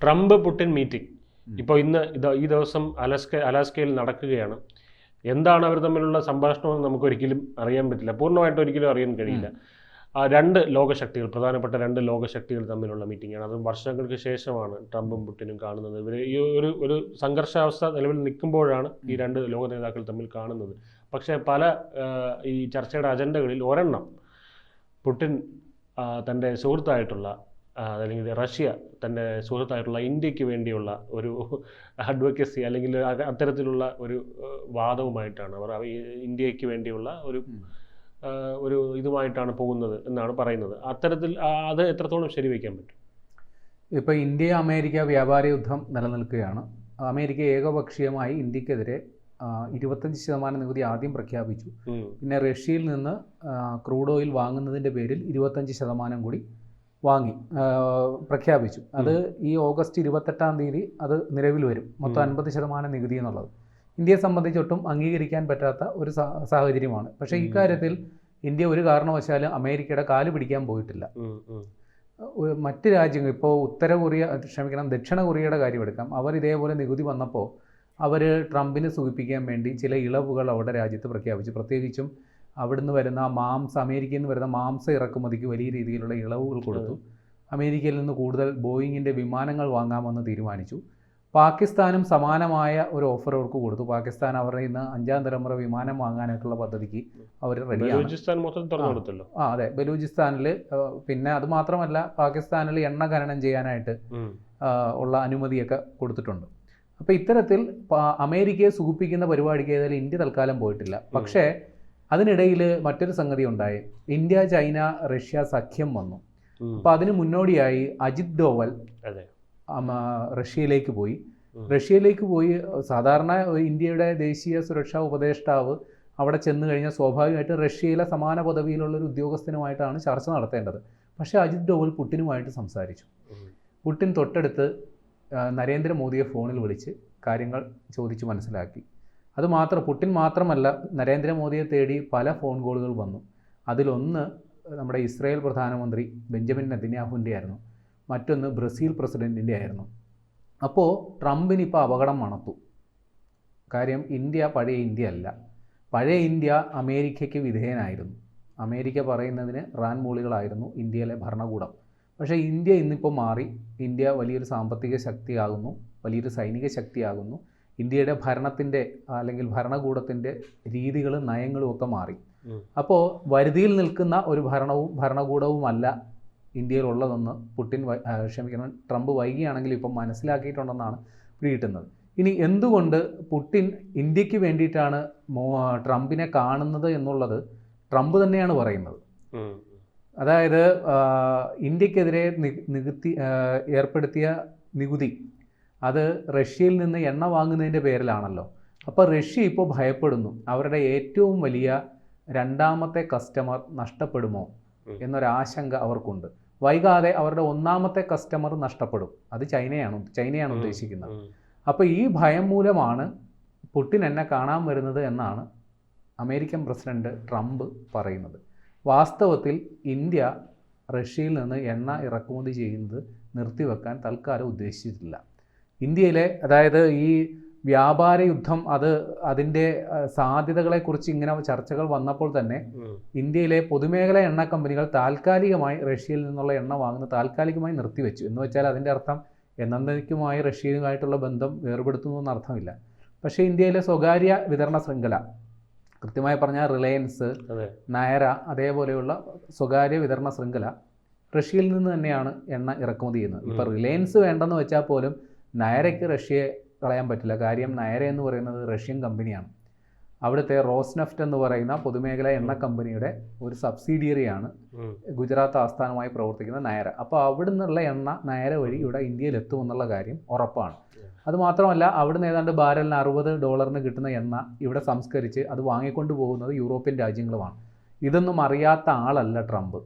Trump Putin meeting ഇപ്പോൾ ഈ ദിവസം അലാസ്കയിൽ നടക്കുകയാണ്. എന്താണ് അവർ തമ്മിലുള്ള സംഭാഷണമെന്ന് നമുക്കൊരിക്കലും അറിയാൻ പറ്റില്ല, പൂർണ്ണമായിട്ട് ഒരിക്കലും അറിയാൻ കഴിയില്ല. രണ്ട് ലോകശക്തികൾ, പ്രധാനപ്പെട്ട രണ്ട് ലോകശക്തികൾ തമ്മിലുള്ള മീറ്റിംഗാണ്. അത് വർഷങ്ങൾക്ക് ശേഷമാണ് ട്രംപും പുടിനും കാണുന്നത്. ഇവർ ഈ ഒരു സംഘർഷാവസ്ഥ നിലവിൽ നിൽക്കുമ്പോഴാണ് ഈ രണ്ട് ലോക നേതാക്കൾ തമ്മിൽ കാണുന്നത്. പക്ഷേ പല ഈ ചർച്ചയുടെ അജണ്ടകളിൽ ഒരെണ്ണം പുടിൻ തൻ്റെ സുഹൃത്തായിട്ടുള്ള അല്ലെങ്കിൽ റഷ്യ തൻ്റെ സുഹൃത്തായിട്ടുള്ള ഇന്ത്യക്ക് വേണ്ടിയുള്ള ഒരു അഡ്വക്കസി അല്ലെങ്കിൽ അത്തരത്തിലുള്ള ഒരു വാദവുമായിട്ടാണ് അവർ ഇന്ത്യക്ക് വേണ്ടിയുള്ള ഒരു ഇതുമായിട്ടാണ് പോകുന്നത് എന്നാണ് പറയുന്നത്. അത്തരത്തിൽ അത് എത്രത്തോളം ശരിവയ്ക്കാൻ പറ്റും? ഇപ്പോൾ ഇന്ത്യ അമേരിക്ക വ്യാപാര യുദ്ധം നിലനിൽക്കുകയാണ്. അമേരിക്ക ഏകപക്ഷീയമായി ഇന്ത്യക്കെതിരെ 25% നികുതി ആദ്യം പ്രഖ്യാപിച്ചു. പിന്നെ റഷ്യയിൽ നിന്ന് ക്രൂഡ് ഓയിൽ വാങ്ങുന്നതിൻ്റെ പേരിൽ 25% കൂടി പ്രഖ്യാപിച്ചു. അത് ഈ ഓഗസ്റ്റ് 28-ാം തീയതി അത് നിലവിൽ വരും. മൊത്തം 50% നികുതി എന്നുള്ളത് ഇന്ത്യയെ സംബന്ധിച്ചൊട്ടും അംഗീകരിക്കാൻ പറ്റാത്ത ഒരു സാഹചര്യമാണ്. പക്ഷേ ഇക്കാര്യത്തിൽ ഇന്ത്യ ഒരു കാരണവശാലും അമേരിക്കയുടെ കാല് പിടിക്കാൻ പോയിട്ടില്ല. മറ്റ് രാജ്യങ്ങൾ, ഇപ്പോൾ ദക്ഷിണ കൊറിയയുടെ കാര്യം എടുക്കാം. അവർ ഇതേപോലെ നികുതി വന്നപ്പോൾ അവർ ട്രംപിനെ സൂചിപ്പിക്കാൻ വേണ്ടി ചില ഇളവുകൾ അവിടെ രാജ്യത്ത് പ്രഖ്യാപിച്ചു. പ്രത്യേകിച്ചും അവിടുന്ന് വരുന്ന അമേരിക്കയിൽ നിന്ന് വരുന്ന മാംസ ഇറക്കുമതിക്ക് വലിയ രീതിയിലുള്ള ഇളവുകൾ കൊടുത്തു. അമേരിക്കയിൽ നിന്ന് കൂടുതൽ ബോയിങ്ങിൻ്റെ വിമാനങ്ങൾ വാങ്ങാമെന്ന് തീരുമാനിച്ചു. പാകിസ്ഥാനും സമാനമായ ഒരു ഓഫർ അവർക്ക് കൊടുത്തു. പാകിസ്ഥാൻ അവരുടെ ഇന്ന് 5ാം തലമുറ വിമാനം വാങ്ങാനായിട്ടുള്ള പദ്ധതിക്ക് അവർ റെഡിയാണ്. അതെ, ബലൂചിസ്ഥാനിൽ. പിന്നെ അതുമാത്രമല്ല, പാകിസ്ഥാനിൽ എണ്ണ ഖനനം ചെയ്യാനായിട്ട് ഉള്ള അനുമതിയൊക്കെ കൊടുത്തിട്ടുണ്ട്. അപ്പോൾ ഇത്തരത്തിൽ അമേരിക്കയെ സൂചിപ്പിക്കുന്ന പരിപാടിക്ക് ഏതായാലും ഇന്ത്യ തൽക്കാലം പോയിട്ടില്ല. പക്ഷേ അതിനിടയിൽ മറ്റൊരു സംഗതി ഉണ്ടായി. ഇന്ത്യ, ചൈന, റഷ്യ സഖ്യം വന്നു. അപ്പോൾ അതിന് മുന്നോടിയായി അജിത് ഡോവൽ റഷ്യയിലേക്ക് പോയി. സാധാരണ ഇന്ത്യയുടെ ദേശീയ സുരക്ഷാ ഉപദേഷ്ടാവ് അവിടെ ചെന്ന് കഴിഞ്ഞാൽ സ്വാഭാവികമായിട്ട് റഷ്യയിലെ സമാന പദവിയിലുള്ള ഒരു ഉദ്യോഗസ്ഥനുമായിട്ടാണ് ചർച്ച നടത്തേണ്ടത്. പക്ഷേ അജിത് ഡോവൽ പുടിനുമായിട്ട് സംസാരിച്ചു. പുടിൻ തൊട്ടടുത്ത് നരേന്ദ്രമോദിയെ ഫോണിൽ വിളിച്ച് കാര്യങ്ങൾ ചോദിച്ച് മനസ്സിലാക്കി. പുടിൻ മാത്രമല്ല, നരേന്ദ്രമോദിയെ തേടി പല ഫോൺ കോളുകൾ വന്നു. അതിലൊന്ന് നമ്മുടെ ഇസ്രായേൽ പ്രധാനമന്ത്രി ബെഞ്ചമിൻ നെതന്യാഹുവിൻ്റെ ആയിരുന്നു. മറ്റൊന്ന് ബ്രസീൽ പ്രസിഡൻറ്റിൻ്റെ ആയിരുന്നു. അപ്പോൾ ട്രംപിന് ഇപ്പോൾ അപകടം മണത്തു. കാര്യം ഇന്ത്യ പഴയ ഇന്ത്യ അല്ല. പഴയ ഇന്ത്യ അമേരിക്കയ്ക്ക് വിധേയനായിരുന്നു. അമേരിക്ക പറയുന്നതിന് റാൻ മൂളികളായിരുന്നു ഇന്ത്യയിലെ ഭരണകൂടം. പക്ഷേ ഇന്ത്യ ഇന്നിപ്പോൾ മാറി. ഇന്ത്യ വലിയൊരു സാമ്പത്തിക ശക്തിയാകുന്നു, വലിയൊരു സൈനിക ശക്തിയാകുന്നു. ഇന്ത്യയുടെ ഭരണത്തിൻ്റെ അല്ലെങ്കിൽ ഭരണകൂടത്തിൻ്റെ രീതികളും നയങ്ങളും ഒക്കെ മാറി. അപ്പോൾ വരുതിയിൽ നിൽക്കുന്ന ഒരു ഭരണകൂടവുമല്ല ഇന്ത്യയിലുള്ളതെന്ന് ട്രംപ് വൈകിയാണെങ്കിൽ ഇപ്പം മനസ്സിലാക്കിയിട്ടുണ്ടെന്നാണ് പിടികിട്ടുന്നത്. ഇനി എന്തുകൊണ്ട് പുടിൻ ഇന്ത്യക്ക് വേണ്ടിയിട്ടാണ് ട്രംപിനെ കാണുന്നത് എന്നുള്ളത് ട്രംപ് തന്നെയാണ് പറയുന്നത്. അതായത് ഇന്ത്യക്കെതിരെ ഏർപ്പെടുത്തിയ നികുതി അത് റഷ്യയിൽ നിന്ന് എണ്ണ വാങ്ങുന്നതിൻ്റെ പേരിലാണല്ലോ. അപ്പോൾ റഷ്യ ഇപ്പോൾ ഭയപ്പെടുന്നു, അവരുടെ ഏറ്റവും വലിയ 2ാമത്തെ കസ്റ്റമർ നഷ്ടപ്പെടുമോ എന്നൊരാശങ്ക അവർക്കുണ്ട്. വൈകാതെ അവരുടെ 1ാമത്തെ കസ്റ്റമർ നഷ്ടപ്പെടും. അത് ചൈനയാണ് ഉദ്ദേശിക്കുന്നത്. അപ്പോൾ ഈ ഭയം മൂലമാണ് പുടിൻ എന്നെ കാണാൻ വരുന്നത് എന്നാണ് അമേരിക്കൻ പ്രസിഡന്റ് ട്രംപ് പറയുന്നത്. വാസ്തവത്തിൽ ഇന്ത്യ റഷ്യയിൽ നിന്ന് എണ്ണ ഇറക്കുമതി ചെയ്യുന്നത് നിർത്തിവെക്കാൻ തൽക്കാലം ഉദ്ദേശിച്ചിട്ടില്ല. ഇന്ത്യയിലെ, അതായത് ഈ വ്യാപാര യുദ്ധം അതിൻ്റെ സാധ്യതകളെക്കുറിച്ച് ഇങ്ങനെ ചർച്ചകൾ വന്നപ്പോൾ തന്നെ ഇന്ത്യയിലെ പൊതുമേഖലാ എണ്ണ കമ്പനികൾ താൽക്കാലികമായി റഷ്യയിൽ നിന്നുള്ള എണ്ണ വാങ്ങുന്നത് താൽക്കാലികമായി നിർത്തിവെച്ചു. എന്ന് വെച്ചാൽ അതിൻ്റെ അർത്ഥം എന്നേക്കുമായി റഷ്യയുമായിട്ടുള്ള ബന്ധം വേർപെടുത്തുന്നു എന്നർത്ഥമില്ല. പക്ഷേ ഇന്ത്യയിലെ സ്വകാര്യ വിതരണ ശൃംഖല, കൃത്യമായി പറഞ്ഞാൽ റിലയൻസ്, നയര, അതേപോലെയുള്ള സ്വകാര്യ വിതരണ ശൃംഖല റഷ്യയിൽ നിന്ന് തന്നെയാണ് എണ്ണ ഇറക്കുമതി ചെയ്യുന്നത്. ഇപ്പോൾ റിലയൻസ് വേണ്ടെന്ന് വെച്ചാൽ പോലും നയരയ്ക്ക് റഷ്യയെ കളയാൻ പറ്റില്ല. കാര്യം നയര എന്ന് പറയുന്നത് റഷ്യൻ കമ്പനിയാണ്. അവിടുത്തെ റോസ്നെഫ്റ്റ് എന്ന് പറയുന്ന പൊതുമേഖലാ എണ്ണ കമ്പനിയുടെ ഒരു സബ്സിഡിയറിയാണ് ഗുജറാത്ത് ആസ്ഥാനമായി പ്രവർത്തിക്കുന്ന നയര. അപ്പോൾ അവിടെ നിന്നുള്ള എണ്ണ നയര വഴി ഇവിടെ ഇന്ത്യയിൽ എത്തുമെന്നുള്ള കാര്യം ഉറപ്പാണ്. അതുമാത്രമല്ല, അവിടുന്ന് ഏതാണ്ട് ബാരലിന് $60 കിട്ടുന്ന എണ്ണ ഇവിടെ സംസ്കരിച്ച് അത് വാങ്ങിക്കൊണ്ട് പോകുന്നത് യൂറോപ്യൻ രാജ്യങ്ങളുമാണ്. ഇതൊന്നും അറിയാത്ത ആളല്ല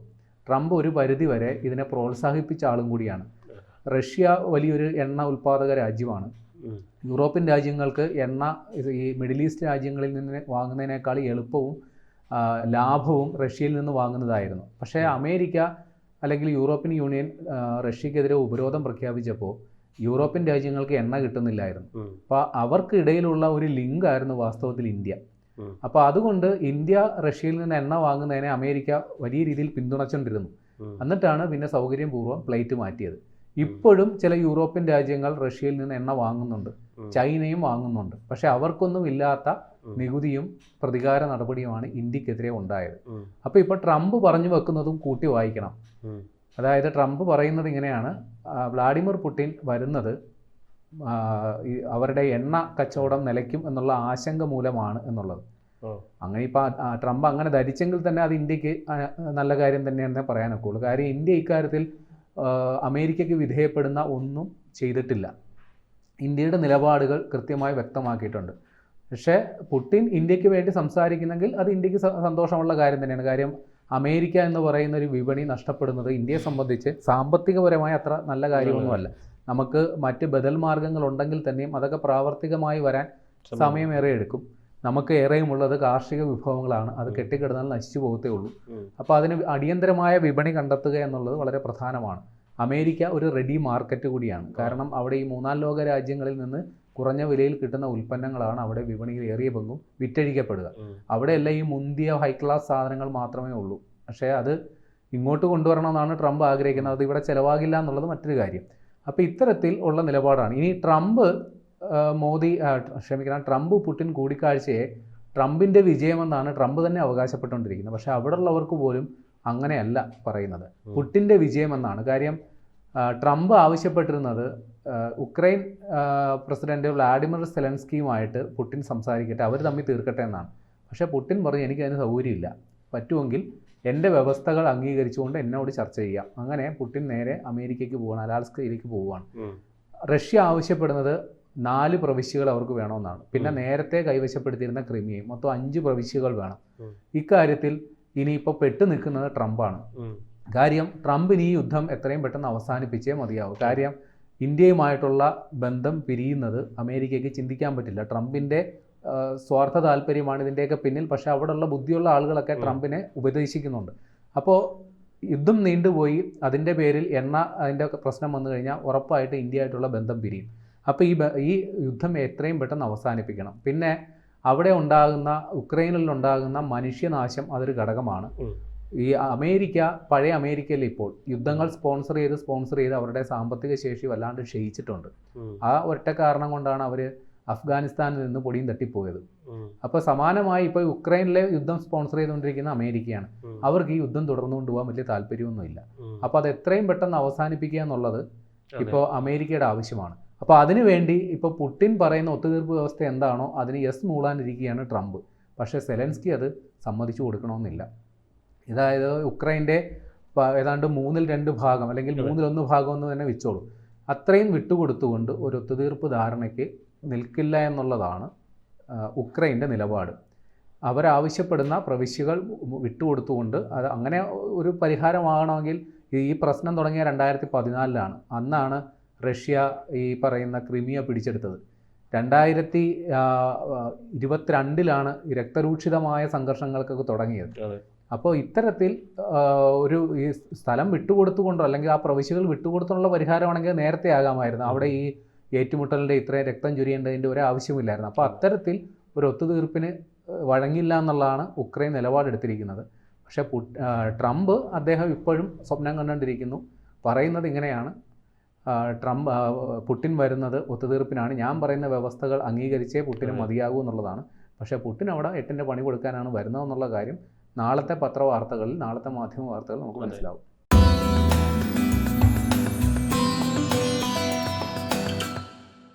ട്രംപ് ഒരു പരിധിവരെ ഇതിനെ പ്രോത്സാഹിപ്പിച്ച ആളും കൂടിയാണ്. റഷ്യ വലിയൊരു എണ്ണ ഉൽപ്പാദക രാജ്യമാണ്. യൂറോപ്യൻ രാജ്യങ്ങൾക്ക് എണ്ണ ഈ മിഡിൽ ഈസ്റ്റ് രാജ്യങ്ങളിൽ നിന്ന് വാങ്ങുന്നതിനേക്കാൾ എളുപ്പവും ലാഭവും റഷ്യയിൽ നിന്ന് വാങ്ങുന്നതായിരുന്നു. പക്ഷേ അമേരിക്ക അല്ലെങ്കിൽ യൂറോപ്യൻ യൂണിയൻ റഷ്യക്കെതിരെ ഉപരോധം പ്രഖ്യാപിച്ചപ്പോൾ യൂറോപ്യൻ രാജ്യങ്ങൾക്ക് എണ്ണ കിട്ടുന്നില്ലായിരുന്നു. അപ്പോൾ അവർക്കിടയിലുള്ള ഒരു ലിങ്ക് ആയിരുന്നു വാസ്തവത്തിൽ ഇന്ത്യ. അപ്പോൾ അതുകൊണ്ട് ഇന്ത്യ റഷ്യയിൽ നിന്ന് എണ്ണ വാങ്ങുന്നതിനെ അമേരിക്ക വലിയ രീതിയിൽ പിന്തുണച്ചുകൊണ്ടിരുന്നു. എന്നിട്ടാണ് പിന്നെ സൗകര്യപൂർവ്വം പ്ലേറ്റ് മാറ്റിയത്. ഇപ്പോഴും ചില യൂറോപ്യൻ രാജ്യങ്ങൾ റഷ്യയിൽ നിന്ന് എണ്ണ വാങ്ങുന്നുണ്ട്, ചൈനയും വാങ്ങുന്നുണ്ട്. പക്ഷെ അവർക്കൊന്നും ഇല്ലാത്ത നികുതിയും പ്രതികാര നടപടിയുമാണ് ഇന്ത്യക്കെതിരെ ഉണ്ടായത്. അപ്പോൾ ഇപ്പോൾ ട്രംപ് പറഞ്ഞു വെക്കുന്നതും കൂട്ടി വായിക്കണം. അതായത് ട്രംപ് പറയുന്നത് ഇങ്ങനെയാണ്, വ്ളാഡിമിർ പുടിൻ വരുന്നത് അവരുടെ എണ്ണ കച്ചവടം നിലയ്ക്കും എന്നുള്ള ആശങ്ക മൂലമാണ് എന്നുള്ളത്. അങ്ങനെ ഇപ്പോൾ ട്രംപ് അങ്ങനെ ധരിച്ചെങ്കിൽ തന്നെ അത് ഇന്ത്യക്ക് നല്ല കാര്യം തന്നെയാണെന്നേ പറയാനൊക്കെയുള്ളൂ. കാര്യം ഇന്ത്യ ഇക്കാര്യത്തിൽ അമേരിക്കയ്ക്ക് വിധേയപ്പെടുന്ന ഒന്നും ചെയ്തിട്ടില്ല. ഇന്ത്യയുടെ നിലപാടുകൾ കൃത്യമായി വ്യക്തമാക്കിയിട്ടുണ്ട്. പക്ഷേ പുടിൻ ഇന്ത്യക്ക് വേണ്ടി സംസാരിക്കുന്നെങ്കിൽ അത് ഇന്ത്യക്ക് സന്തോഷമുള്ള കാര്യം തന്നെയാണ്. കാര്യം അമേരിക്ക എന്ന് പറയുന്ന ഒരു വിപണി നഷ്ടപ്പെടുന്നത് ഇന്ത്യയെ സംബന്ധിച്ച് സാമ്പത്തികപരമായ അത്ര നല്ല കാര്യമൊന്നുമല്ല. നമുക്ക് മറ്റ് ബദൽ മാർഗങ്ങൾ ഉണ്ടെങ്കിൽ തന്നെയും അതൊക്കെ പ്രാവർത്തികമായി വരാൻ സമയമേറെ എടുക്കും. നമുക്ക് ഏറെയുമുള്ളത് കാർഷിക വിഭവങ്ങളാണ്, അത് കെട്ടിക്കിടന്നാൽ നശിച്ചു പോകത്തേ ഉള്ളൂ. അപ്പോൾ അതിന് അടിയന്തരമായ വിപണി കണ്ടെത്തുക എന്നുള്ളത് വളരെ പ്രധാനമാണ്. അമേരിക്ക ഒരു റെഡി മാർക്കറ്റ് കൂടിയാണ്. കാരണം അവിടെ ഈ മൂന്നാം ലോക രാജ്യങ്ങളിൽ നിന്ന് കുറഞ്ഞ വിലയിൽ കിട്ടുന്ന ഉൽപ്പന്നങ്ങളാണ് അവിടെ വിപണിയിൽ ഏറിയ പങ്കും വിറ്റഴിക്കപ്പെടുക. അവിടെയെല്ലാം ഈ മുന്തിയ ഹൈ ക്ലാസ് സാധനങ്ങൾ മാത്രമേ ഉള്ളൂ. പക്ഷേ അത് ഇങ്ങോട്ട് കൊണ്ടുവരണമെന്നാണ് ട്രംപ് ആഗ്രഹിക്കുന്നത്. അത് ഇവിടെ ചിലവാകില്ല എന്നുള്ളത് മറ്റൊരു കാര്യം. അപ്പോൾ ഇത്തരത്തിൽ ഉള്ള നിലപാടാണ്. ഇനി ട്രംപ് പുടിൻ കൂടിക്കാഴ്ചയെ ട്രംപിൻ്റെ വിജയമെന്നാണ് ട്രംപ് തന്നെ അവകാശപ്പെട്ടുകൊണ്ടിരിക്കുന്നത്. പക്ഷേ അവിടെ ഉള്ളവർക്ക് പോലും അങ്ങനെയല്ല പറയുന്നത്, പുടിൻ്റെ വിജയമെന്നാണ്. കാര്യം ട്രംപ് ആവശ്യപ്പെട്ടിരുന്നത് ഉക്രൈൻ പ്രസിഡന്റ് വ്ളാഡിമിർ സെലൻസ്കിയുമായിട്ട് പുടിൻ സംസാരിക്കട്ടെ, അവർ തമ്മിൽ തീർക്കട്ടെ എന്നാണ്. പക്ഷേ പുടിൻ പറഞ്ഞു എനിക്കതിന് സൗകര്യമില്ല, പറ്റുമെങ്കിൽ എൻ്റെ വ്യവസ്ഥകൾ അംഗീകരിച്ചുകൊണ്ട് എന്നോട് ചർച്ച ചെയ്യാം. അങ്ങനെ പുടിൻ നേരെ അമേരിക്കയ്ക്ക് പോവുകയാണ്, അലാസ്കയിലേക്ക് പോവുകയാണ്. റഷ്യ ആവശ്യപ്പെടുന്നത് 4 പ്രവിശ്യകൾ അവർക്ക് വേണമെന്നാണ്. പിന്നെ നേരത്തെ കൈവശപ്പെടുത്തിയിരുന്ന ക്രിമിയയും, മൊത്തം 5 പ്രവിശ്യകൾ വേണം. ഇക്കാര്യത്തിൽ ഇനിയിപ്പോൾ പെട്ടു നിൽക്കുന്നത് ട്രംപാണ്. കാര്യം ട്രംപിന് ഈ യുദ്ധം എത്രയും പെട്ടെന്ന് അവസാനിപ്പിച്ചേ മതിയാവും. കാര്യം ഇന്ത്യയുമായിട്ടുള്ള ബന്ധം പിരിയുന്നത് അമേരിക്കയ്ക്ക് ചിന്തിക്കാൻ പറ്റില്ല. ട്രംപിൻ്റെ സ്വാർത്ഥ താല്പര്യമാണ് ഇതിൻ്റെയൊക്കെ പിന്നിൽ. പക്ഷേ അവിടെയുള്ള ബുദ്ധിയുള്ള ആളുകളൊക്കെ ട്രംപിനെ ഉപദേശിക്കുന്നുണ്ട്. അപ്പോൾ യുദ്ധം നീണ്ടുപോയി, അതിൻ്റെ പേരിൽ അതിൻ്റെ പ്രശ്നം വന്നു കഴിഞ്ഞാൽ ഉറപ്പായിട്ട് ഇന്ത്യയായിട്ടുള്ള ബന്ധം പിരിയും. അപ്പോൾ ഈ യുദ്ധം എത്രയും പെട്ടെന്ന് അവസാനിപ്പിക്കണം. പിന്നെ അവിടെ ഉക്രൈനിലുണ്ടാകുന്ന മനുഷ്യനാശം അതൊരു ഘടകമാണ്. ഈ പഴയ അമേരിക്കയിൽ ഇപ്പോൾ യുദ്ധങ്ങൾ സ്പോൺസർ ചെയ്ത് അവരുടെ സാമ്പത്തിക ശേഷി വല്ലാണ്ട് ക്ഷയിച്ചിട്ടുണ്ട്. ആ ഒറ്റ കാരണം കൊണ്ടാണ് അവർ അഫ്ഗാനിസ്ഥാനിൽ നിന്ന് പൊടിയും തട്ടിപ്പോയത്. അപ്പോൾ സമാനമായി ഇപ്പോൾ ഉക്രൈനിലെ യുദ്ധം സ്പോൺസർ ചെയ്തുകൊണ്ടിരിക്കുന്ന അമേരിക്കയാണ്. അവർക്ക് ഈ യുദ്ധം തുടർന്നു കൊണ്ടുപോകാൻ വലിയ താല്പര്യമൊന്നുമില്ല. അപ്പോൾ അത് എത്രയും പെട്ടെന്ന് അവസാനിപ്പിക്കുക എന്നുള്ളത് ഇപ്പോൾ അമേരിക്കയുടെ ആവശ്യമാണ്. അപ്പോൾ അതിനുവേണ്ടി ഇപ്പോൾ പുടിൻ പറയുന്ന ഒത്തുതീർപ്പ് വ്യവസ്ഥ എന്താണോ അതിന് യെസ് മൂളാനിരിക്കുകയാണ് ട്രംപ്. പക്ഷേ സെലൻസ്കി അത് സമ്മതിച്ചു കൊടുക്കണമെന്നില്ല. അതായത് ഉക്രൈൻ്റെ ഏതാണ്ട് 2/3 ഭാഗം അല്ലെങ്കിൽ 1/3 ഭാഗം എന്ന് തന്നെ വെച്ചോളൂ, അത്രയും വിട്ടുകൊടുത്തുകൊണ്ട് ഒരു ഒത്തുതീർപ്പ് ധാരണയ്ക്ക് നിൽക്കില്ല എന്നുള്ളതാണ് ഉക്രൈൻ്റെ നിലപാട്. അവരാവശ്യപ്പെടുന്ന പ്രവിശ്യകൾ വിട്ടുകൊടുത്തുകൊണ്ട് അത് അങ്ങനെ ഒരു പരിഹാരമാകണമെങ്കിൽ ഈ പ്രശ്നം തുടങ്ങിയ 2014 അന്നാണ് റഷ്യ ഈ പറയുന്ന ക്രിമിയ പിടിച്ചെടുത്തത്. 2022 രക്തരൂക്ഷിതമായ സംഘർഷങ്ങൾക്കൊക്കെ തുടങ്ങിയത്. അപ്പോൾ ഇത്തരത്തിൽ ഈ സ്ഥലം വിട്ടുകൊടുത്തുകൊണ്ടോ അല്ലെങ്കിൽ ആ പ്രവിശ്യകൾ വിട്ടുകൊടുത്തുള്ള പരിഹാരമാണെങ്കിൽ നേരത്തെ ആകാമായിരുന്നു. അവിടെ ഈ ഏറ്റുമുട്ടലിൻ്റെ ഇത്രയും രക്തം ചൊരിയേണ്ടതിൻ്റെ ഒരാവശ്യമില്ലായിരുന്നു. അപ്പോൾ അത്തരത്തിൽ ഒരു ഒത്തുതീർപ്പിന് വഴങ്ങില്ല എന്നുള്ളതാണ് ഉക്രൈൻ നിലപാടെടുത്തിരിക്കുന്നത്. പക്ഷേ ട്രംപ് അദ്ദേഹം ഇപ്പോഴും സ്വപ്നം കണ്ടുകൊണ്ടിരിക്കുന്നു. പറയുന്നത് ഇങ്ങനെയാണ്, പുടിൻ വരുന്നത് ഒത്തുതീർപ്പിനാണ്, ഞാൻ പറയുന്ന വ്യവസ്ഥകൾ അംഗീകരിച്ചേ പുടിന് മതിയാകൂ എന്നുള്ളതാണ്. പക്ഷേ പുടിൻ അവിടെ 8ൻ്റെ പണി കൊടുക്കാനാണ് വരുന്നതെന്നുള്ള കാര്യം നാളത്തെ പത്രവാർത്തകളിൽ, നാളത്തെ മാധ്യമ വാർത്തകളിൽ നമുക്ക് മനസ്സിലാവും.